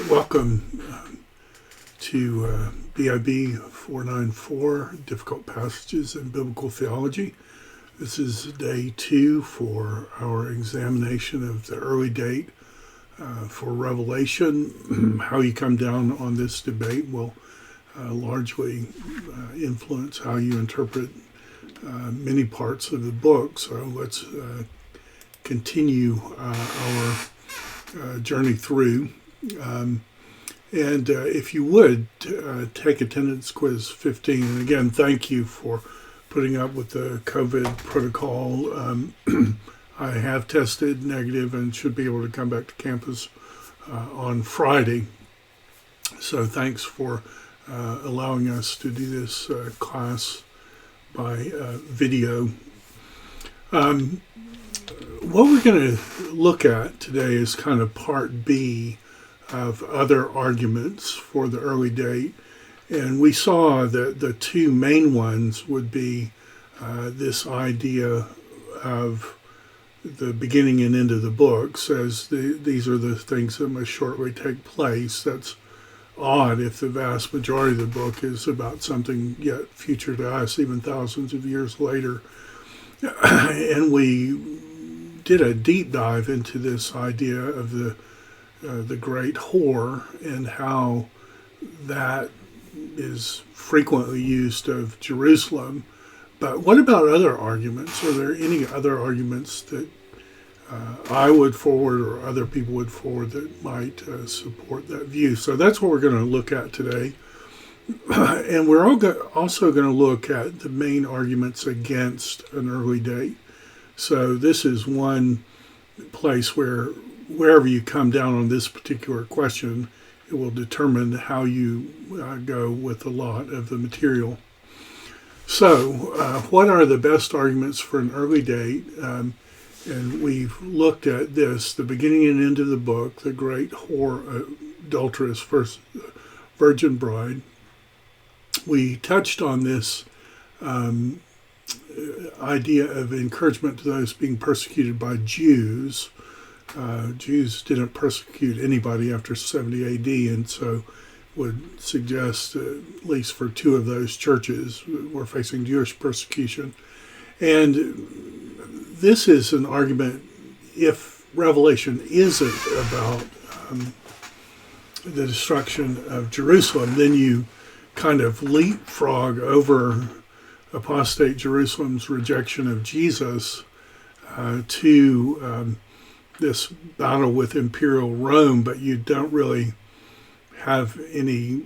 Welcome to BIB 494, Difficult Passages in Biblical Theology. This is day 2 for our examination of the early date for Revelation. How you come down on this debate will largely influence how you interpret many parts of the book. So let's continue our journey through. And if you would, take attendance quiz 15. And again, thank you for putting up with the COVID protocol. I have tested negative and should be able to come back to campus on Friday. So thanks for allowing us to do this class by video. What we're going to look at today is kind of part B of other arguments for the early date. And we saw that the two main ones would be this idea of the beginning and end of the book says these are the things that must shortly take place. That's odd if the vast majority of the book is about something yet future to us, even thousands of years later. And we did a deep dive into this idea of the great whore and how that is frequently used of Jerusalem. But what about other arguments? Are there any other arguments that I would forward or other people would forward that might support that view? So that's what we're going to look at today. And we're also going to look at the main arguments against an early date. So this is one place where wherever you come down on this particular question, it will determine how you go with a lot of the material. So what are the best arguments for an early date? And we've looked at this, the beginning and end of the book, the great whore, adulterous first virgin bride. We touched on this idea of encouragement to those being persecuted by Jews. Jews didn't persecute anybody after 70 AD, and so would suggest, at least for two of those churches, were facing Jewish persecution. And this is an argument, if Revelation isn't about the destruction of Jerusalem, then you kind of leapfrog over apostate Jerusalem's rejection of Jesus to this battle with imperial Rome, but you don't really have any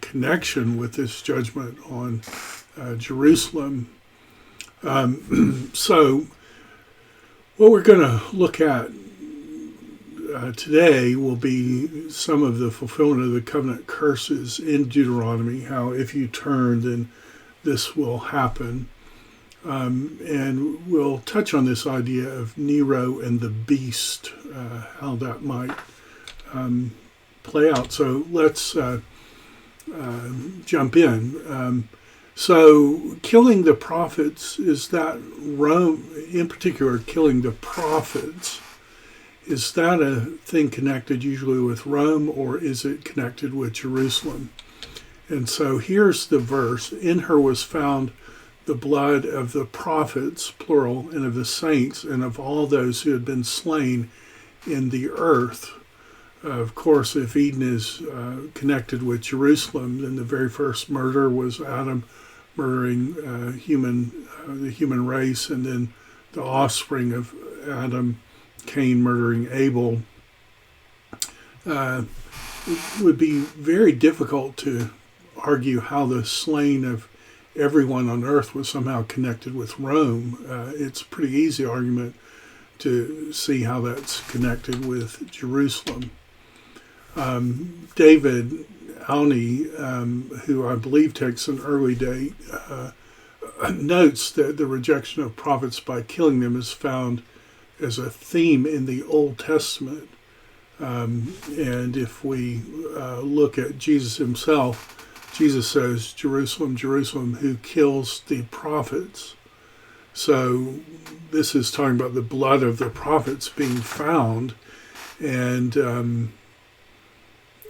connection with this judgment on Jerusalem. So what we're going to look at today will be some of the fulfillment of the covenant curses in Deuteronomy, how if you turn, then this will happen. And we'll touch on this idea of Nero and the beast, how that might play out. So let's jump in. So killing the prophets, is that Rome, in particular killing the prophets, is that a thing connected usually with Rome, or is it connected with Jerusalem? And so here's the verse. In her was found the blood of the prophets, plural, and of the saints, and of all those who had been slain in the earth. Of course, if Eden is connected with Jerusalem, then the very first murder was Adam murdering the human race, and then the offspring of Adam, Cain murdering Abel. It would be very difficult to argue how the slaying of everyone on earth was somehow connected with Rome. It's a pretty easy argument to see how that's connected with Jerusalem. David Alney, who I believe takes an early date, notes that the rejection of prophets by killing them is found as a theme in the Old Testament. And if we look at Jesus himself, Jesus says, Jerusalem, Jerusalem, who kills the prophets. So this is talking about the blood of the prophets being found. And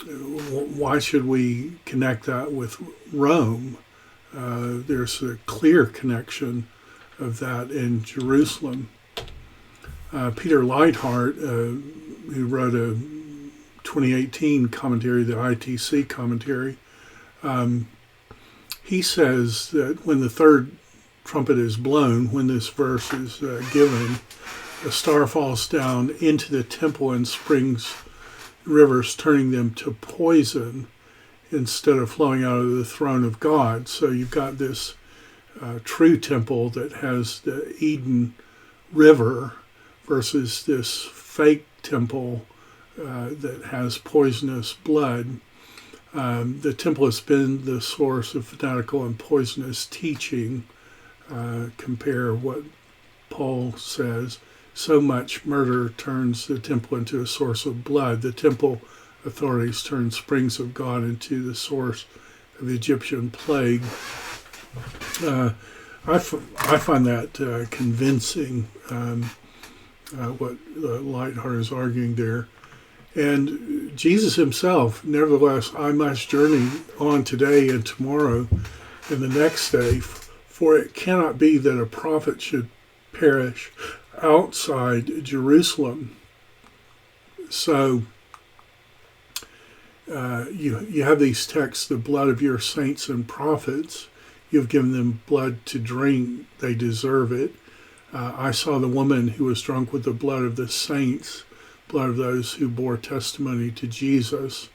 why should we connect that with Rome? There's a clear connection of that in Jerusalem. Peter Leithart, who wrote a 2018 commentary, the ITC commentary, he says that when the third trumpet is blown, when this verse is given, a star falls down into the temple and springs rivers, turning them to poison instead of flowing out of the throne of God. So you've got this true temple that has the Eden River versus this fake temple that has poisonous blood. The temple has been the source of fanatical and poisonous teaching. Compare what Paul says. So much murder turns the temple into a source of blood. The temple authorities turn springs of God into the source of the Egyptian plague. I find that convincing, what Leithart is arguing there. And Jesus himself, nevertheless, I must journey on today and tomorrow and the next day, for it cannot be that a prophet should perish outside Jerusalem. So you have these texts, the blood of your saints and prophets. You've given them blood to drink. They deserve it. I saw the woman who was drunk with the blood of the saints, blood of those who bore testimony to Jesus.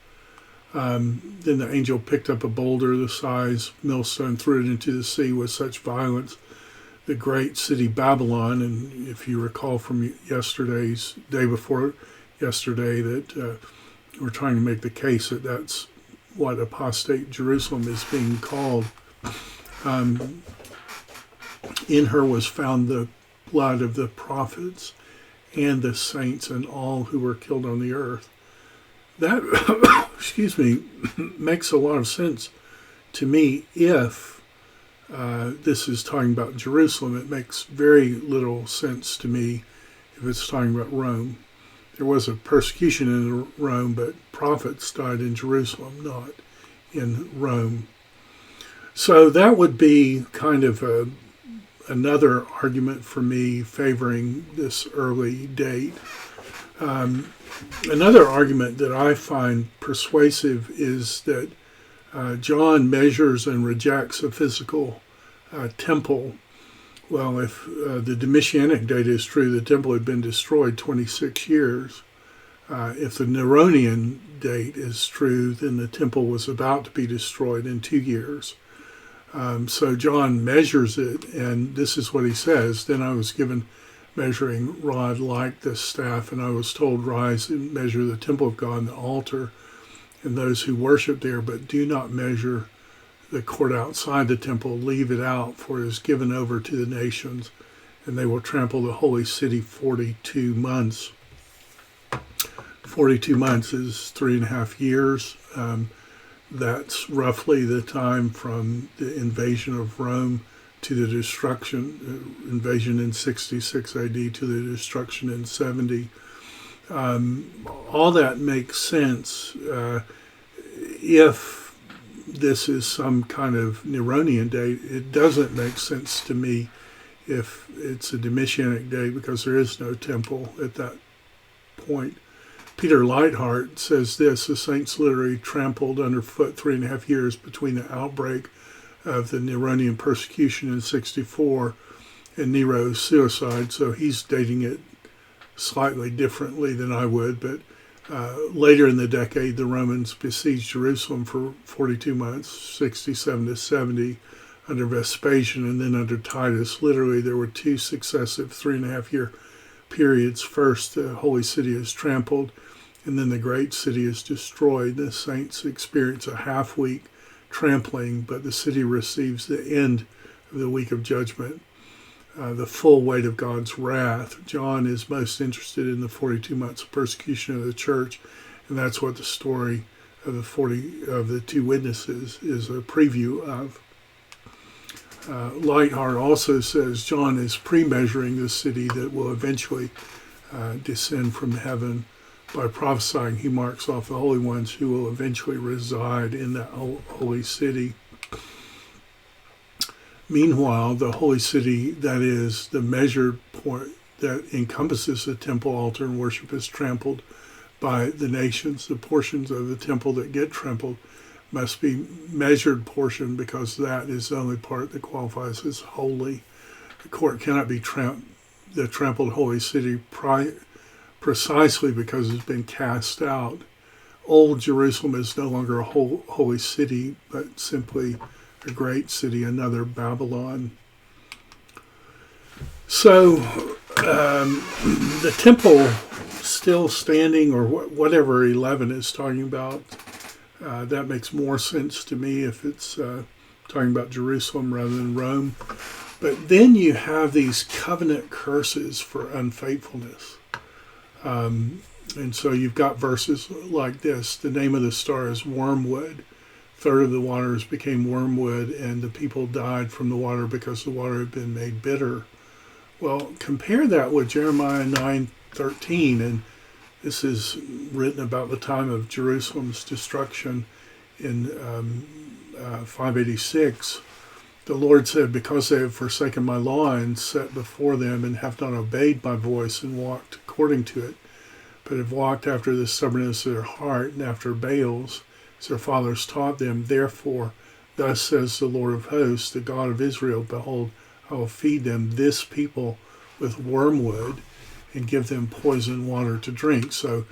Then the angel picked up a boulder the size millstone, threw it into the sea with such violence. The great city Babylon, and if you recall from yesterday's, day before yesterday, that we're trying to make the case that that's what apostate Jerusalem is being called. In her was found the blood of the prophets and the saints and all who were killed on the earth. That, excuse me, makes a lot of sense to me if this is talking about Jerusalem. It makes very little sense to me if it's talking about Rome. There was a persecution in Rome, but prophets died in Jerusalem, not in Rome. So that would be kind of another argument for me favoring this early date. Another argument that I find persuasive is that John measures and rejects a physical temple. Well, if the Domitianic date is true, the temple had been destroyed 26 years. If the Neronian date is true, then the temple was about to be destroyed in 2 years. So John measures it, and this is what he says. Then I was given measuring rod like the staff, and I was told, rise and measure the temple of God and the altar and those who worship there, but do not measure the court outside the temple. Leave it out, for it is given over to the nations, and they will trample the holy city 42 months. 42 months is 3.5 years. That's roughly the time from the invasion of Rome to the destruction, invasion in 66 AD to the destruction in 70. All that makes sense if this is some kind of Neronian date. It doesn't make sense to me if it's a Domitianic date, because there is no temple at that point. Peter Leithart says this: the saints literally trampled underfoot 3.5 years between the outbreak of the Neronian persecution in 64 and Nero's suicide. So he's dating it slightly differently than I would, but later in the decade, the Romans besieged Jerusalem for 42 months, 67 to 70, under Vespasian, and then under Titus. Literally, there were 2 successive 3.5-year periods. First, the holy city is trampled, and then the great city is destroyed. The saints experience a half-week trampling, but the city receives the end of the week of judgment, the full weight of God's wrath. John is most interested in the 42 months of persecution of the church, and that's what the story of the 2 witnesses is a preview of. Leithart also says John is pre-measuring the city that will eventually descend from heaven by prophesying, he marks off the holy ones who will eventually reside in that holy city. Meanwhile, the holy city, that is the measured point that encompasses the temple, altar, and worship, is trampled by the nations. The portions of the temple that get trampled must be measured portion, because that is the only part that qualifies as holy. The court cannot be the trampled holy city precisely because it's been cast out. Old Jerusalem is no longer a holy city, but simply a great city, another Babylon. So the temple still standing, or whatever 11 is talking about, that makes more sense to me if it's talking about Jerusalem rather than Rome. But then you have these covenant curses for unfaithfulness. And so you've got verses like this. The name of the star is wormwood. A third of the waters became wormwood, and the people died from the water because the water had been made bitter. Well, compare that with Jeremiah 9:13, and this is written about the time of Jerusalem's destruction in 586. The Lord said, because they have forsaken my law and set before them, and have not obeyed my voice and walked according to it, but have walked after the stubbornness of their heart and after Baals, as their fathers taught them. Therefore, thus says the Lord of hosts, the God of Israel, behold, I will feed them, this people, with wormwood, and give them poison water to drink. So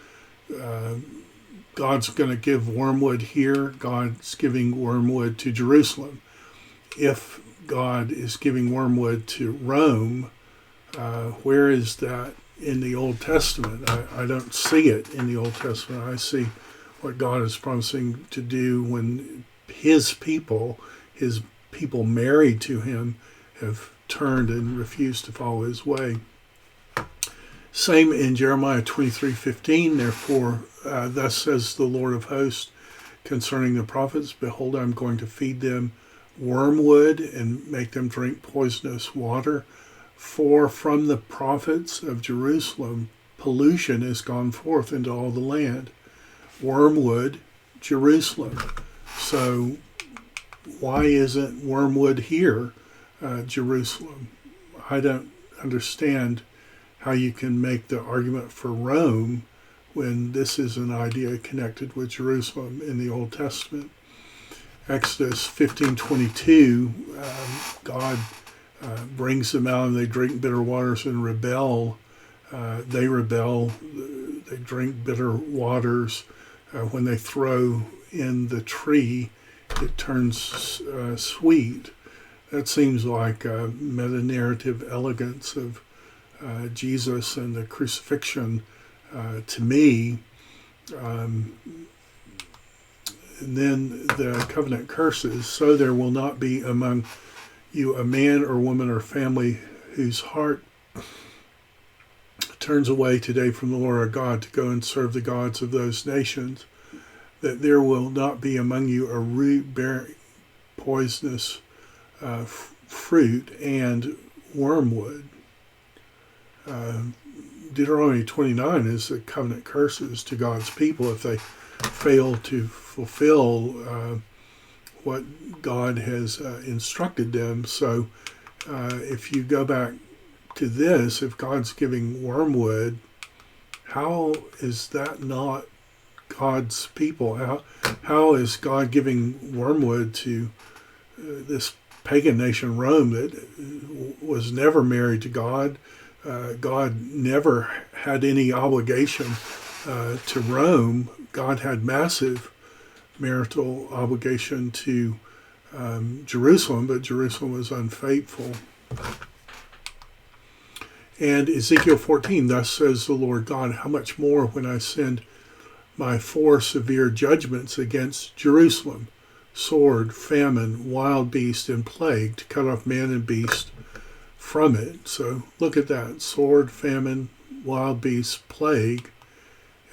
God's going to give wormwood here. God's giving wormwood to Jerusalem. If God is giving wormwood to Rome, where is that in the Old Testament? I don't see it in the Old Testament. I see what God is promising to do when his people married to him, have turned and refused to follow his way. Same in Jeremiah 23:15. Therefore, thus says the Lord of hosts concerning the prophets, behold, I'm going to feed them wormwood and make them drink poisonous water. For from the prophets of Jerusalem, pollution is gone forth into all the land. Wormwood, Jerusalem. So why isn't wormwood here, Jerusalem? I don't understand how you can make the argument for Rome when this is an idea connected with Jerusalem in the Old Testament. Exodus 15:22, God brings them out and they drink bitter waters and rebel. They rebel, they drink bitter waters. When they throw in the tree, it turns sweet. That seems like a meta-narrative elegance of Jesus and the crucifixion to me. And then the covenant curses, so there will not be among you a man or woman or family whose heart turns away today from the Lord our God to go and serve the gods of those nations, that there will not be among you a root bearing poisonous fruit and wormwood. Deuteronomy 29 is the covenant curses to God's people if they fail to fulfill what God has instructed them. So if you go back to this, if God's giving wormwood, how is that not God's people? How is God giving wormwood to this pagan nation Rome that was never married to God? God never had any obligation to Rome. God had massive marital obligation to Jerusalem, but Jerusalem was unfaithful. And Ezekiel 14, thus says the Lord God, how much more when I send my 4 severe judgments against Jerusalem, sword, famine, wild beast, and plague, to cut off man and beast from it. So look at that, sword, famine, wild beast, plague,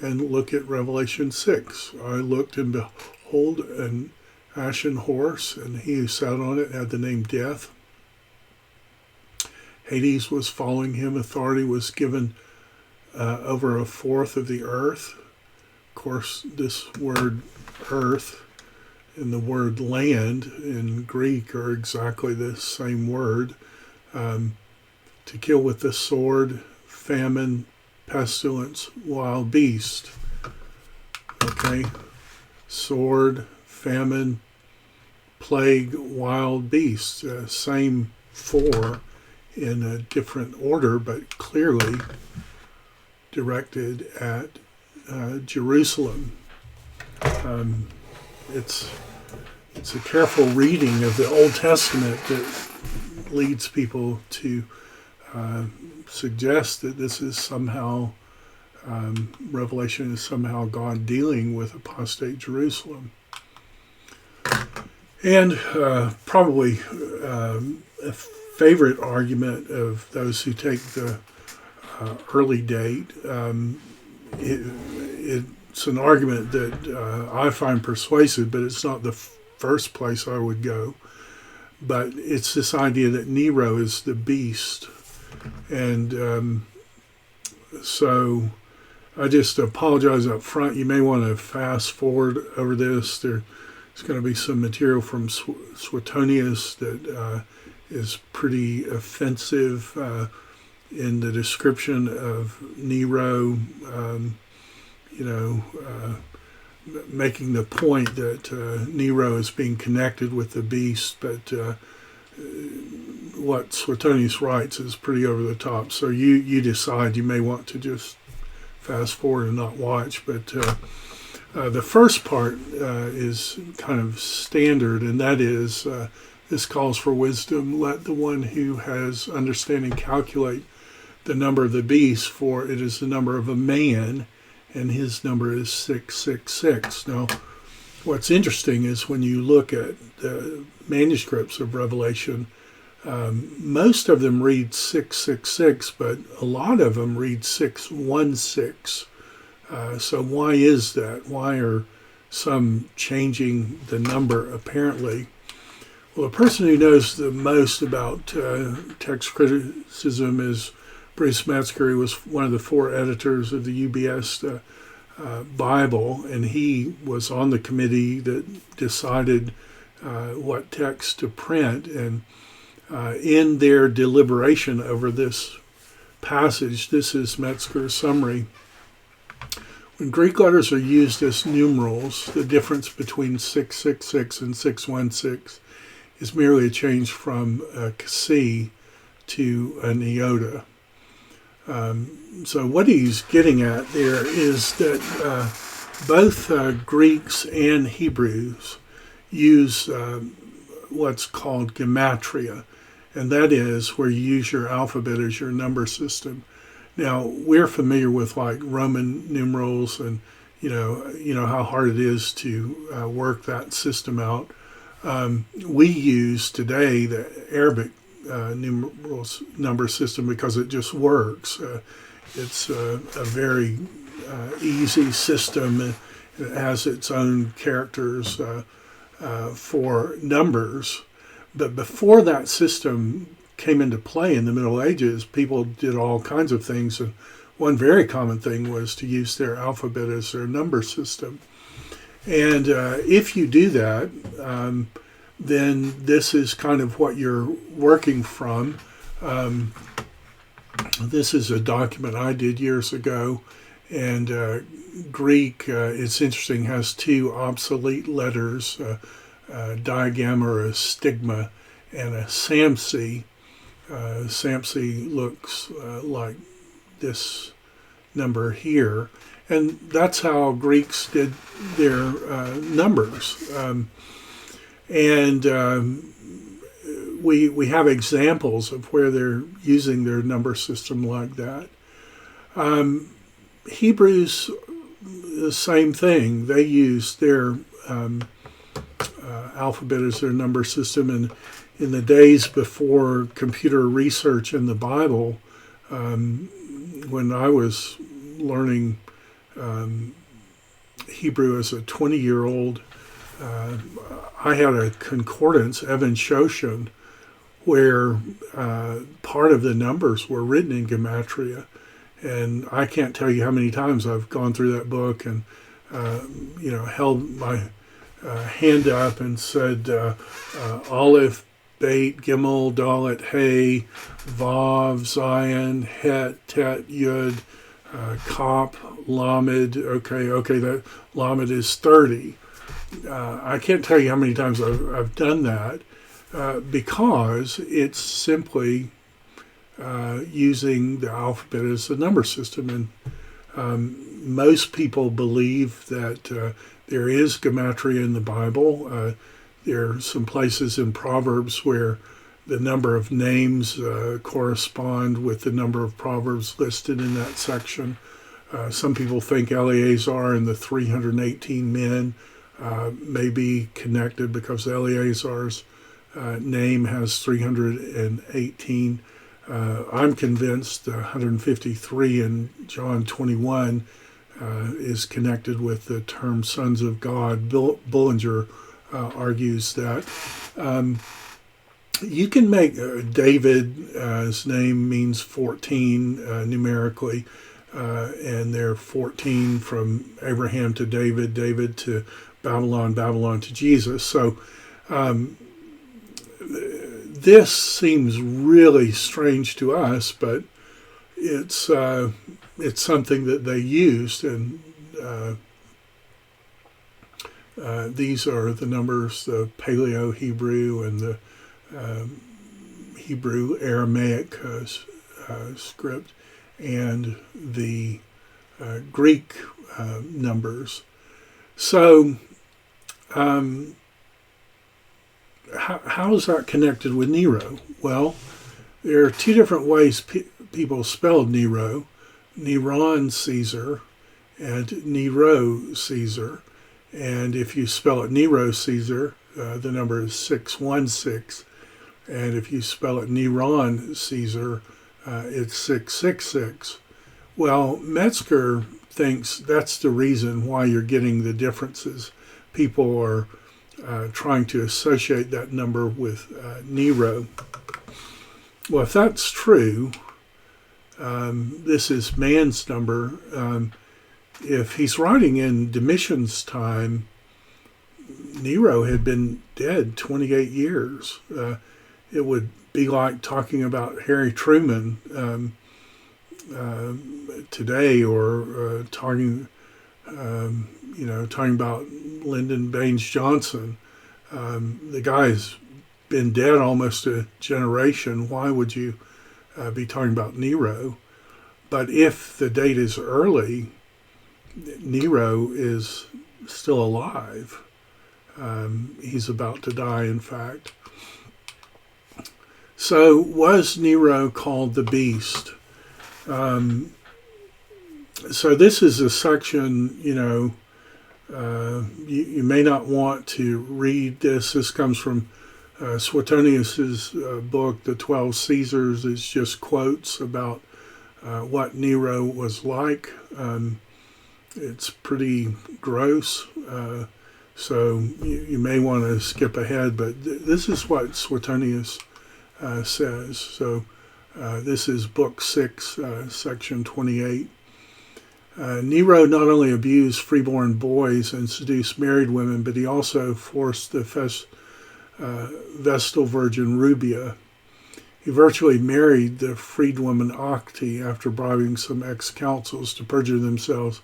and look at Revelation 6. I looked and behold an ashen horse, and he who sat on it had the name Death. Hades was following him. Authority was given over a fourth of the earth. Of course, this word earth and the word land in Greek are exactly the same word. To kill with the sword, famine, pestilence, wild beast. Okay? Sword, famine, plague, wild beast. Same four in a different order, but clearly directed at Jerusalem. It's a careful reading of the Old Testament that leads people to suggest that this is somehow, Revelation is somehow God dealing with apostate Jerusalem. And probably a favorite argument of those who take the early date, it's an argument that I find persuasive, but it's not the first place I would go. But it's this idea that Nero is the beast. And so I just apologize up front. You may want to fast forward over this. There's going to be some material from Suetonius that is pretty offensive in the description of Nero, making the point that Nero is being connected with the beast, but what Suetonius writes is pretty over the top. So you decide. You may want to just fast forward and not watch. But the first part is kind of standard, and that is, this calls for wisdom. Let the one who has understanding calculate the number of the beast, for it is the number of a man, and his number is 666. Now, what's interesting is when you look at the manuscripts of Revelation, most of them read 666, but a lot of them read 616. So why is that? Why are some changing the number apparently? Well, the person who knows the most about text criticism is Bruce Metzger. He was one of the four editors of the UBS Bible, and he was on the committee that decided what text to print. And in their deliberation over this passage, this is Metzger's summary. When Greek letters are used as numerals, the difference between 666 and 616 is merely a change from a kasi to an iota. So what he's getting at there is that both Greeks and Hebrews use what's called Gematria, and that is where you use your alphabet as your number system. Now, we're familiar with like Roman numerals, and you know how hard it is to work that system out. We use today the Arabic numerals number system because it just works. It's a very easy system. It has its own characters for numbers. But before that system came into play in the Middle Ages, people did all kinds of things. And one very common thing was to use their alphabet as their number system. And if you do that, then this is kind of what you're working from. This is a document I did years ago, and Greek, it's interesting, has two obsolete letters, a digamma or a stigma, and a samsi. Samsi looks like this number here, and that's how Greeks did their numbers. We have examples of where they're using their number system like that. Hebrews, the same thing. They use their alphabet as their number system. And in the days before computer research in the Bible, when I was learning Hebrew as a 20-year-old, I had a concordance, Evan Shoshan, where part of the numbers were written in Gematria. And I can't tell you how many times I've gone through that book and, held my hand up and said, Aleph, Beit, Gimel, Dalet, Hey, Vav, Zion, Het, Tet, Yud, Kop, Lamed. Okay, that Lamed is 30. I can't tell you how many times I've done that because it's simply using the alphabet as a number system. And most people believe that there is Gematria in the Bible. There are some places in Proverbs where the number of names correspond with the number of proverbs listed in that section. Some people think Eleazar and the 318 men may be connected because Eleazar's name has 318. I'm convinced 153 in John 21 is connected with the term sons of God. Bullinger argues that. You can make David's name means 14 numerically, and there are 14 from Abraham to David, David to Babylon, Babylon to Jesus. So this seems really strange to us, but it's something that they used, and these are the numbers, the Paleo-Hebrew and the Hebrew Aramaic script, and the Greek numbers. So how is that connected with Nero? Well, there are two different ways people spelled Nero: Neron Caesar and Nero Caesar. And if you spell it Nero Caesar, the number is 616. And if you spell it Neron Caesar, it's 666. Well, Metzger thinks that's the reason why you're getting the differences. People are trying to associate that number with Nero. Well, if that's true, this is man's number. If he's writing in Domitian's time, Nero had been dead 28 years. It would be like talking about Harry Truman today, or talking about Lyndon Baines Johnson. The guy's been dead almost a generation. Why would you be talking about Nero? But if the date is early, Nero is still alive. He's about to die, in fact. So was Nero called the beast? So this is a section, you may not want to read this. This comes from Suetonius's book, The 12 Caesars. It's just quotes about what Nero was like. It's pretty gross, so you may want to skip ahead, but this is what Suetonius says. So this is Book 6, Section 28. Nero not only abused freeborn boys and seduced married women, but he also forced the Vestal Virgin Rubia. He virtually married the freedwoman Acte after bribing some ex-consuls to perjure themselves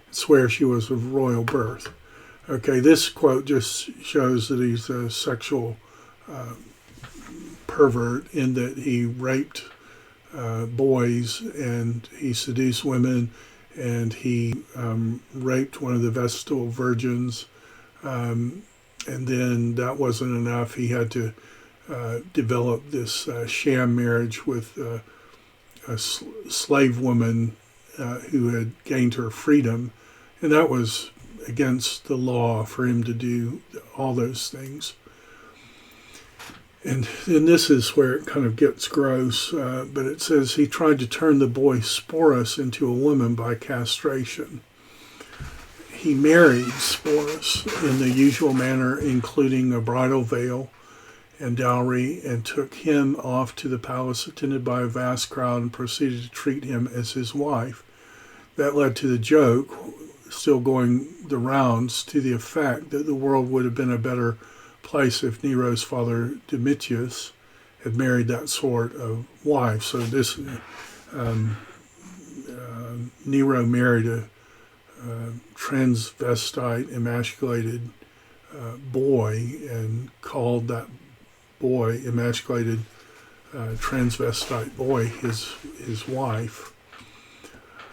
and swear she was of royal birth. Okay, this quote just shows that he's a sexual pervert, in that he raped boys and he seduced women, and he raped one of the Vestal Virgins. And then that wasn't enough. He had to develop this sham marriage with a slave woman who had gained her freedom. And that was against the law for him to do all those things. And this is where it kind of gets gross, but it says he tried to turn the boy Sporus into a woman by castration. He married Sporus in the usual manner, including a bridal veil, and dowry, and took him off to the palace attended by a vast crowd and proceeded to treat him as his wife. That led to the joke, still going the rounds, to the effect that the world would have been a better place if Nero's father Domitius had married that sort of wife. So this Nero married a transvestite, emasculated boy, and called that boy, emasculated transvestite boy, his wife.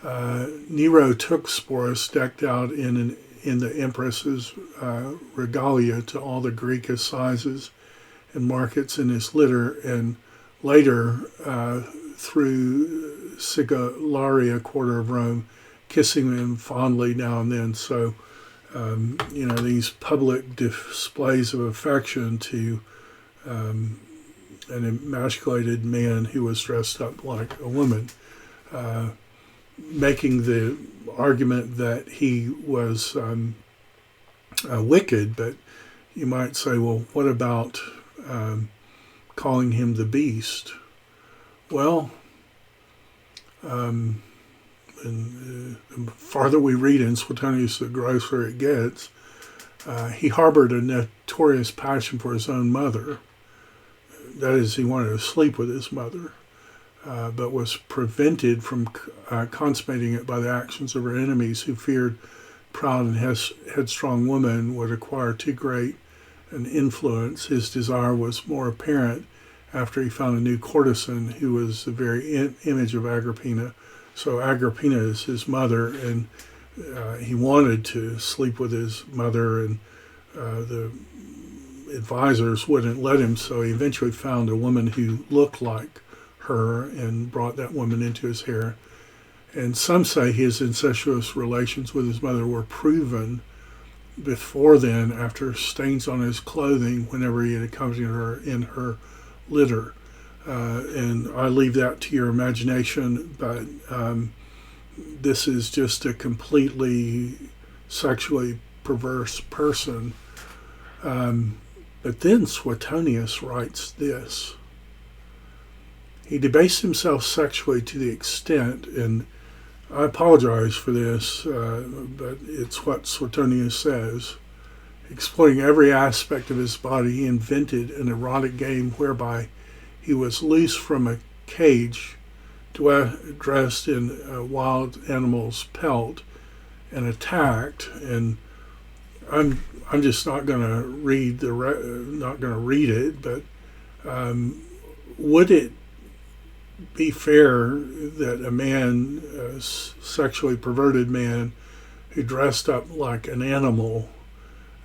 Nero took Sporus, decked out in the empress's regalia, to all the Greek assizes and markets in his litter, and later through Sigularia, quarter of Rome, kissing them fondly now and then. So, these public displays of affection to an emasculated man who was dressed up like a woman, making the argument that he was wicked. But you might say, well, what about calling him the beast? Well, and the farther we read in Suetonius, the grosser it gets. He harbored a notorious passion for his own mother. That is, he wanted to sleep with his mother, but was prevented from consummating it by the actions of her enemies, who feared proud and headstrong woman would acquire too great an influence. His desire was more apparent after he found a new courtesan who was the very image of Agrippina. So Agrippina is his mother, and he wanted to sleep with his mother, and the advisors wouldn't let him, so he eventually found a woman who looked like her and brought that woman into his harem. And some say his incestuous relations with his mother were proven before then, after stains on his clothing whenever he had accompanied her in her litter. And I leave that to your imagination, but this is just a completely sexually perverse person. But then Suetonius writes this. He debased himself sexually to the extent, and I apologize for this, but it's what Suetonius says. Exploiting every aspect of his body, he invented an erotic game whereby he was loose from a cage, dressed in a wild animal's pelt, and attacked. And I'm just not going to read it, but would it be fair that a man, a sexually perverted man, who dressed up like an animal,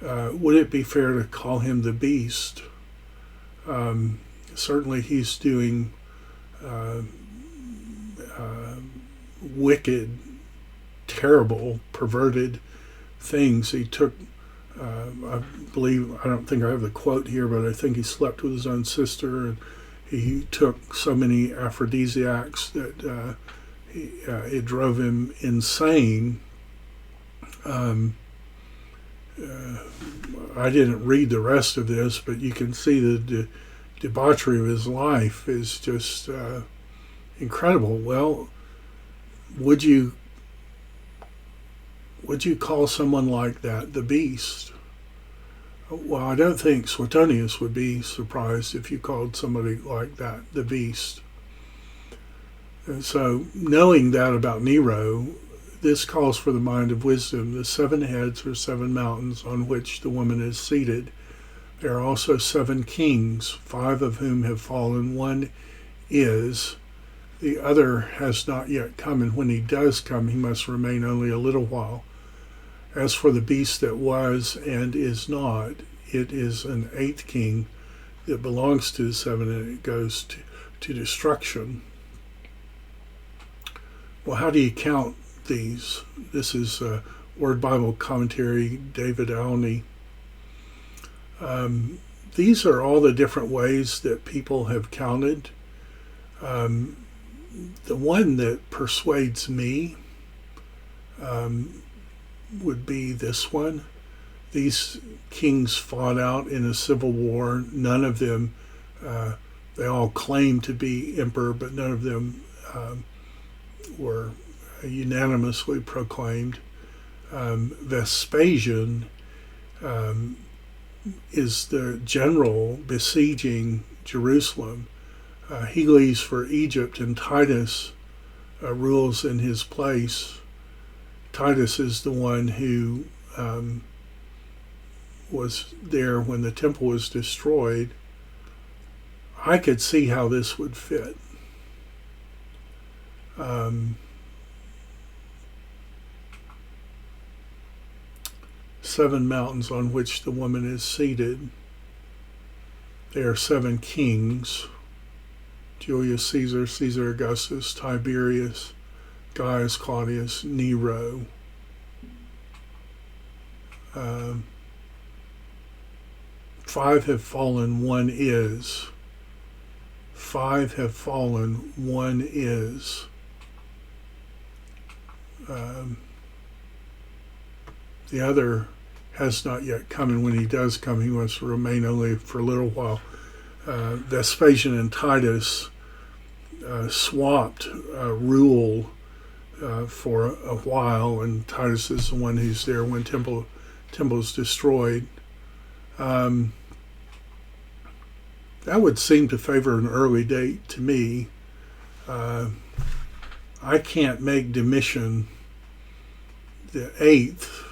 would it be fair to call him the beast? Certainly he's doing wicked, terrible, perverted things. He took, I don't think I have the quote here, but I think he slept with his own sister, and he took so many aphrodisiacs that it drove him insane. I didn't read the rest of this, but you can see the debauchery of his life is just incredible. Well, would you call someone like that the beast? Well, I don't think Suetonius would be surprised if you called somebody like that the beast. And so, knowing that about Nero, this calls for the mind of wisdom. The 7 heads are 7 mountains on which the woman is seated. There are also 7 kings, 5 of whom have fallen. One is, the other has not yet come, and when he does come, he must remain only a little while. As for the beast that was and is not, it is an 8th king that belongs to the 7, and it goes to destruction. Well, how do you count these? This is Word Bible Commentary, David Alney. These are all the different ways that people have counted. The one that persuades me would be this one. These kings fought out in a civil war. None of them, they all claimed to be emperor, but none of them were unanimously proclaimed. Vespasian is the general besieging Jerusalem. He leaves for Egypt, and Titus rules in his place. Titus is the one who was there when the temple was destroyed. I could see how this would fit. Seven mountains on which the woman is seated. They are seven kings: Julius Caesar, Caesar Augustus, Tiberius, Gaius Claudius, Nero. Five have fallen, one is. Five have fallen, one is. The other has not yet come, and when he does come, he wants to remain only for a little while. Vespasian and Titus swapped rule for a while, and Titus is the one who's there when temple is destroyed. That would seem to favor an early date to me. I can't make Domitian the 8th.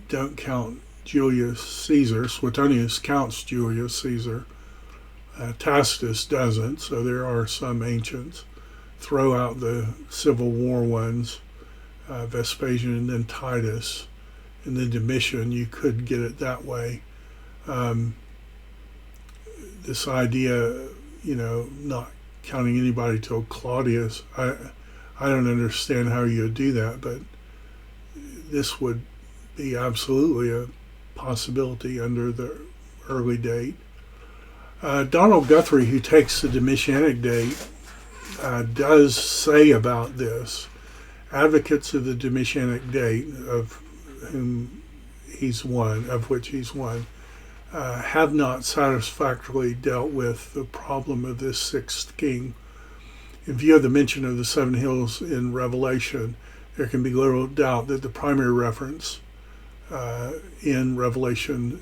Don't count Julius Caesar. Suetonius counts Julius Caesar. Tacitus doesn't, so there are some ancients. Throw out the Civil War ones, Vespasian and then Titus, and then Domitian. You could get it that way. This idea, not counting anybody till Claudius, I don't understand how you would do that, but this would be absolutely a possibility under the early date. Donald Guthrie, who takes the Domitianic date, does say about this: advocates of the Domitianic date, of which he's one, have not satisfactorily dealt with the problem of this sixth king. In view of the mention of the seven hills in Revelation, there can be little doubt that the primary reference in Revelation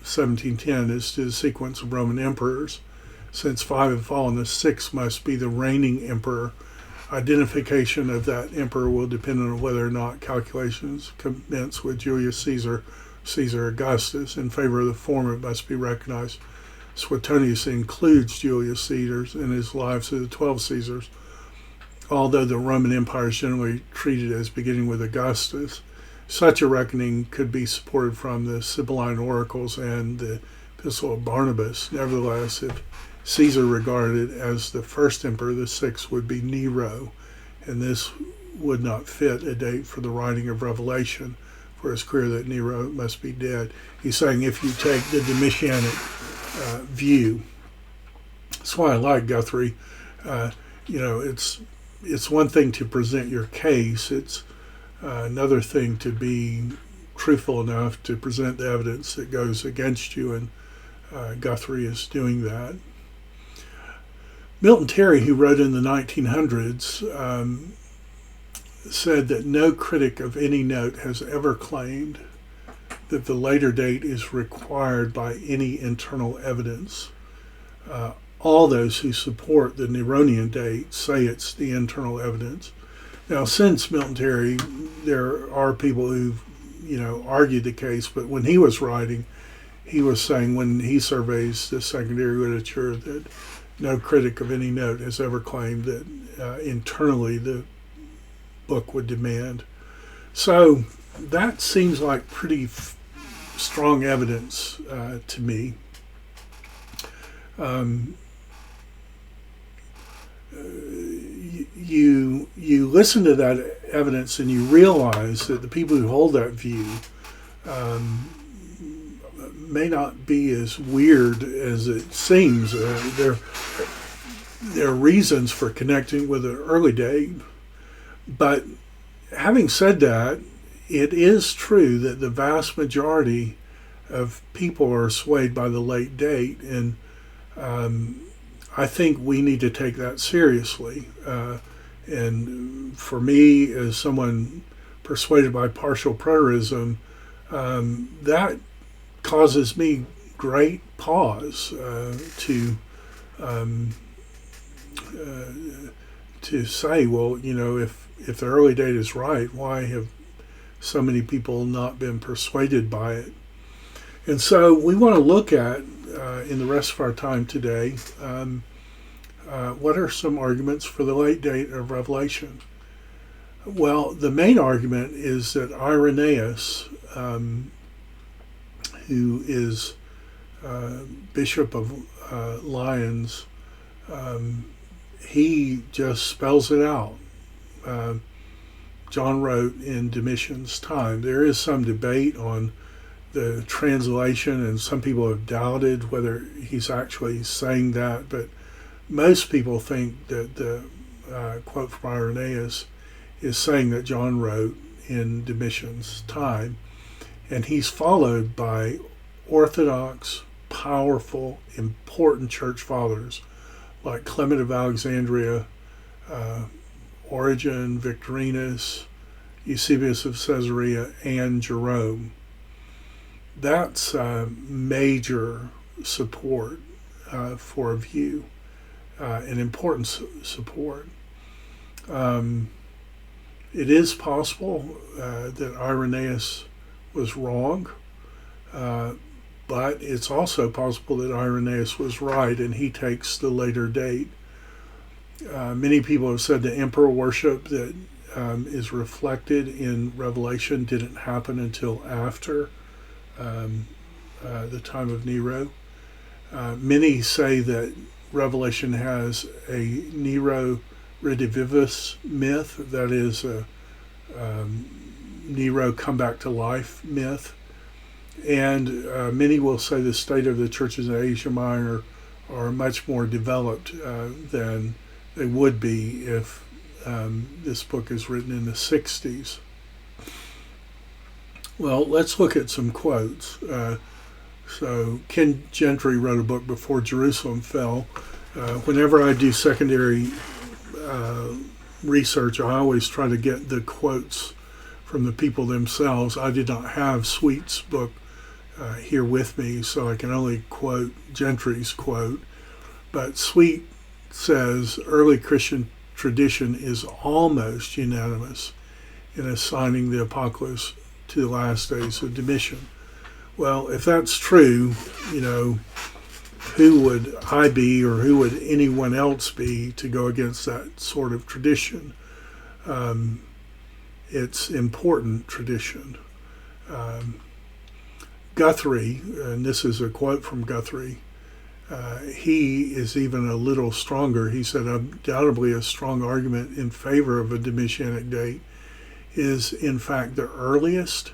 17:10 is to the sequence of Roman emperors. Since five have fallen, the sixth must be the reigning emperor. Identification of that emperor will depend on whether or not calculations commence with Julius Caesar, Caesar Augustus. In favor of the former, it must be recognized Suetonius includes Julius Caesar in his lives of the 12 Caesars, although the Roman Empire is generally treated as beginning with Augustus. Such a reckoning could be supported from the Sibylline oracles and the Epistle of Barnabas. Nevertheless, if Caesar regarded as the first emperor, the sixth would be Nero, and this would not fit a date for the writing of Revelation, for it's clear that Nero must be dead. He's saying if you take the Domitianic view, that's why I like Guthrie. It's one thing to present your case. It's another thing to be truthful enough to present the evidence that goes against you, and Guthrie is doing that. Milton Terry, who wrote in the 1900s, said that no critic of any note has ever claimed that the later date is required by any internal evidence. All those who support the Neronian date say it's the internal evidence. Now, since Milton Terry, there are people who've, argued the case, but when he was writing, he was saying when he surveys the secondary literature that no critic of any note has ever claimed that internally the book would demand. So that seems like pretty strong evidence to me. You listen to that evidence and you realize that the people who hold that view may not be as weird as it seems. There are reasons for connecting with an early date, but having said that, it is true that the vast majority of people are swayed by the late date, and I think we need to take that seriously. And for me, as someone persuaded by partial preterism, that causes me great pause to say, well, if the early date is right, why have so many people not been persuaded by it? And so we want to look at, in the rest of our time today, what are some arguments for the late date of Revelation? Well, the main argument is that Irenaeus, who is Bishop of Lyons, he just spells it out. John wrote in Domitian's time. There is some debate on the translation, and some people have doubted whether he's actually saying that, but most people think that the quote from Irenaeus is saying that John wrote in Domitian's time, and he's followed by orthodox, powerful, important church fathers like Clement of Alexandria, Origen, Victorinus, Eusebius of Caesarea, and Jerome. That's major support for a view, an important support. It is possible that Irenaeus was wrong, but it's also possible that Irenaeus was right and he takes the later date. Many people have said the emperor worship that is reflected in Revelation didn't happen until after the time of Nero. Many say that Revelation has a Nero redivivus myth, that is a Nero come back to life myth. And many will say the state of the churches in Asia Minor are much more developed than they would be if this book is written in the 60s. Well, let's look at some quotes. So Ken Gentry wrote a book before Jerusalem fell. Whenever I do secondary research, I always try to get the quotes from the people themselves. I did not have Sweet's book here with me, so I can only quote Gentry's quote. But Sweet says early Christian tradition is almost unanimous in assigning the apocalypse to the last days of Domitian. Well, if that's true, who would I be, or who would anyone else be, to go against that sort of tradition? It's important tradition. Guthrie, and this is a quote from Guthrie, he is even a little stronger. He said, undoubtedly a strong argument in favor of a Domitianic date is in fact the earliest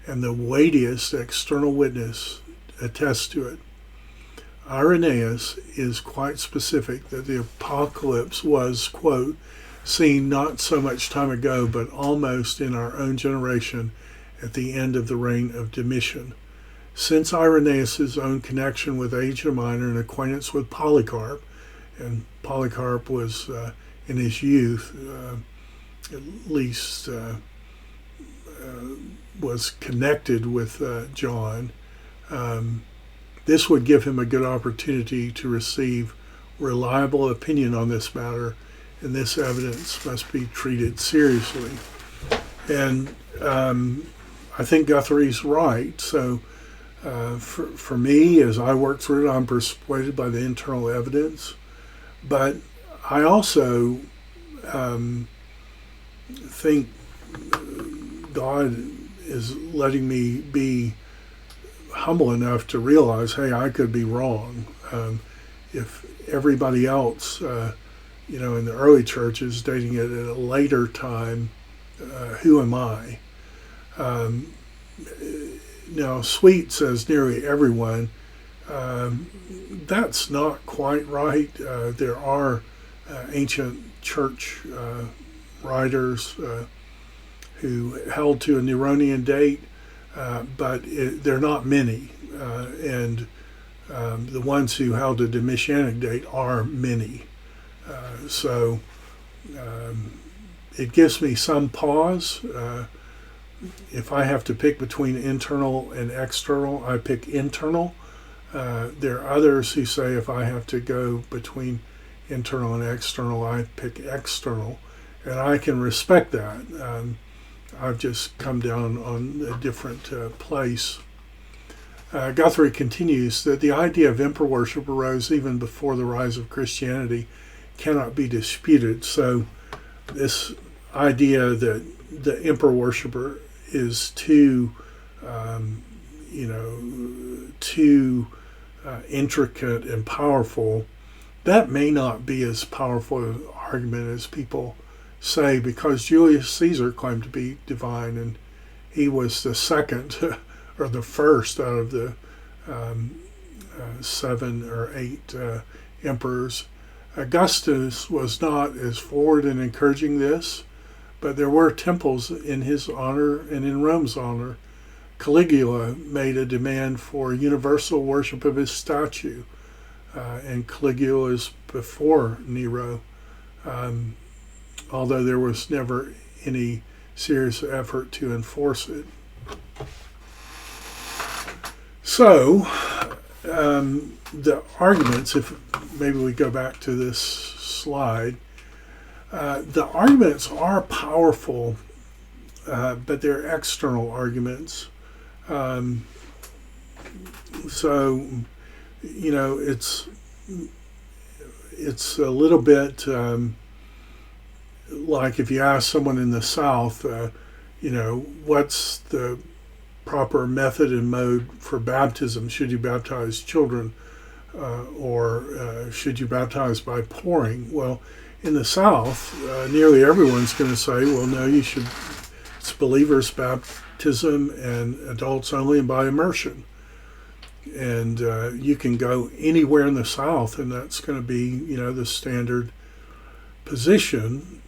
and the weightiest external witness attests to it. Irenaeus is quite specific that the apocalypse was, quote, seen not so much time ago, but almost in our own generation at the end of the reign of Domitian. Since Irenaeus' own connection with Asia Minor and acquaintance with Polycarp, and Polycarp was in his youth, at least was connected with John, this would give him a good opportunity to receive reliable opinion on this matter, and this evidence must be treated seriously. And I think Guthrie's right. So for me, as I work through it, I'm persuaded by the internal evidence. But I also think God is letting me be humble enough to realize, hey, I could be wrong. If everybody else, in the early church is dating it at a later time, who am I? Now, Sweet says nearly everyone. That's not quite right. There are ancient church writers who held to a Neronian date, but they're not many. And the ones who held a Domitianic date are many. So it gives me some pause. If I have to pick between internal and external, I pick internal. There are others who say if I have to go between internal and external, I pick external. And I can respect that. I've just come down on a different place. Guthrie continues that the idea of emperor worship arose even before the rise of Christianity cannot be disputed. So this idea that the emperor worshiper is too intricate and powerful, that may not be as powerful an argument as people say, because Julius Caesar claimed to be divine, and he was the second or the first out of the 7 or 8 emperors. Augustus was not as forward in encouraging this, but there were temples in his honor and in Rome's honor. Caligula made a demand for universal worship of his statue, and Caligula is before Nero, although there was never any serious effort to enforce it. So, the arguments, if maybe we go back to this slide, the arguments are powerful, but they're external arguments. So, it's a little bit like if you ask someone in the South, what's the proper method and mode for baptism? Should you baptize children, or should you baptize by pouring? Well, in the South, nearly everyone's going to say, well, no, you should. It's believers' baptism and adults only, and by immersion. And you can go anywhere in the South, and that's going to be, the standard position.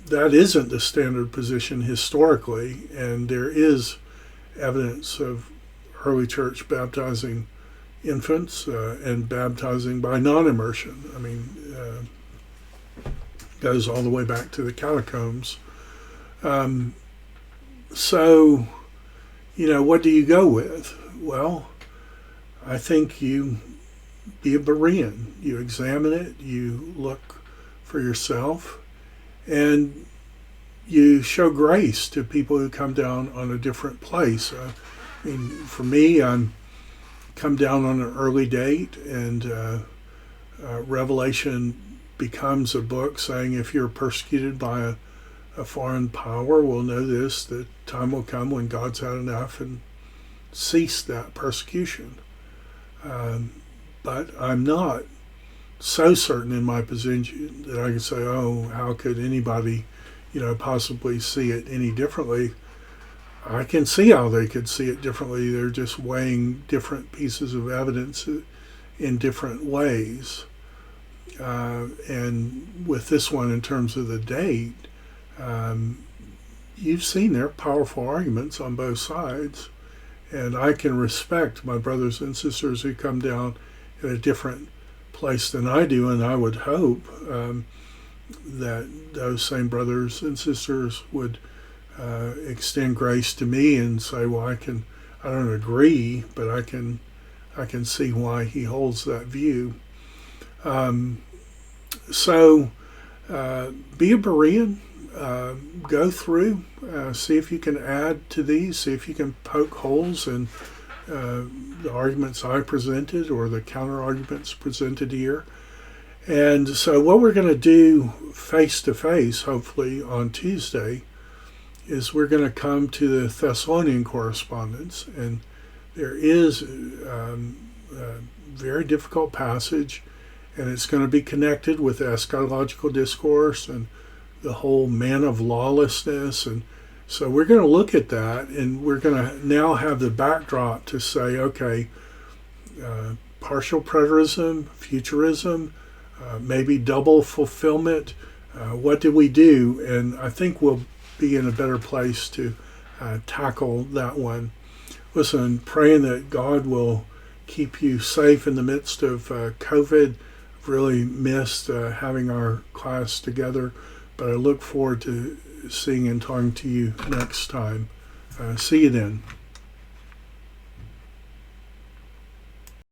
That isn't the standard position historically, and there is evidence of early church baptizing infants and baptizing by non-immersion. I mean, goes all the way back to the catacombs. So, what do you go with? Well, I think you be a Berean. You examine it, you look for yourself, and you show grace to people who come down on a different place. For me, I'm come down on an early date, and Revelation becomes a book saying if you're persecuted by a foreign power, well, know this, that time will come when God's had enough and cease that persecution. But I'm not so certain in my position that I can say, oh, how could anybody, possibly see it any differently? I can see how they could see it differently. They're just weighing different pieces of evidence in different ways. And with this one, in terms of the date, you've seen there are powerful arguments on both sides. And I can respect my brothers and sisters who come down at a different place than I do, and I would hope that those same brothers and sisters would extend grace to me and say, well, I don't agree, but I can see why he holds that view. So be a Berean. Go through, see if you can add to these, see if you can poke holes in the arguments I presented or the counter arguments presented here. And so what we're going to do face to face, hopefully on Tuesday, is we're going to come to the Thessalonian correspondence, and there is a very difficult passage, and it's going to be connected with the eschatological discourse and the whole man of lawlessness. And so we're going to look at that, and we're going to now have the backdrop to say, okay, partial preterism, futurism, maybe double fulfillment, what do we do? And I think we'll be in a better place to tackle that one. Listen, praying that God will keep you safe in the midst of COVID. I've really missed having our class together, but I look forward to seeing and talking to you next time. See you then.